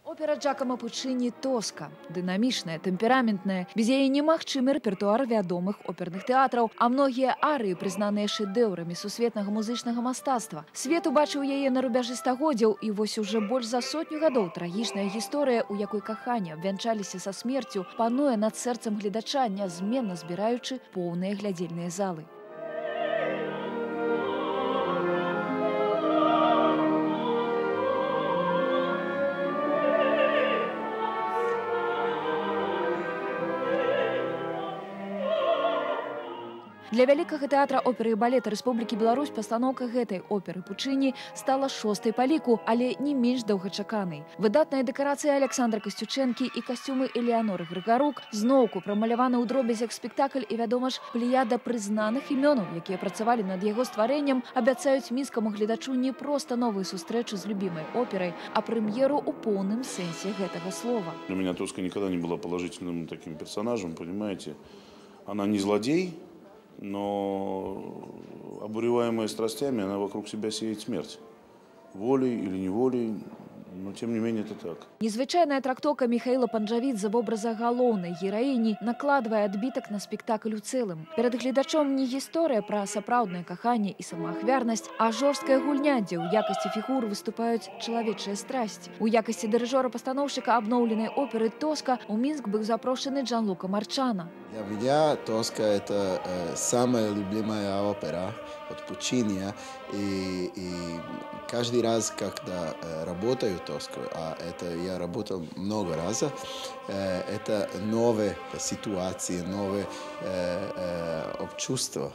Опера Джакома Пуччини «Тоска». Дынамічная, тэмпераментная, без яе немагчымы рэпертуар вядомых оперных тэатраў, а многія арыі прызнаныя шэдэўрамі сусветнага музычнага мастацтва. Свет убачыў яе на рубяжы стагоддзяў, і вось уже больш за сотню гадоў трагічная гісторыя, у якой каханне абвянчаліся са смерцю, пануе над сэрцам гледача, нязменна збіраючы поўныя глядзельныя залы. Для вялікага тэатра оперы і балета Рэспублікі Беларусь пастаноўка гэтай оперы Пуччини стала 6-й па ліку, але не менш доўгачаканай. Выдатная дэкарацыя Александра Касцючэнкі і касцюмы Элеаноры Грыгарук, зноўку прамаляваны ў дробязях спектакль і, вядома ж, плеяда прызнаных імёнаў, якія працавалі над яго стварэннем, абяцаюць мінскаму гледачу не проста новую сустрэчу з любімай операй, а прэм'еру ў поўным сэнсе гэтага слова. Для меня Тоска никогда не была положительным таким персонажем, понимаете. Она не злодей, но обуреваемая страстями, она вокруг себя сеет смерть. Волей или неволей, но тем не менее это так. Незвычайная трактоўка Михаила Панджавідзе вобраза галоўнай гераіні накладвае адбітак на спектакль у цэлым. Перад гледачом не гісторыя пра сапраўднае каханне і самаахвярнасць, а жорсткая гульня, дзе ў якасці фігур выступаюць чалавечыя страсці. У якасці дырыжора-пастаноўшчыка абноўленай оперы «Тоска» у Мінск быў запрошаны Джанлука Марчана. Для меня «Тоска» — это самая любимая опера от Пуччини. И каждый раз, когда работаю «Тоску», а это я работал много раз, это новые ситуации, новые чувства.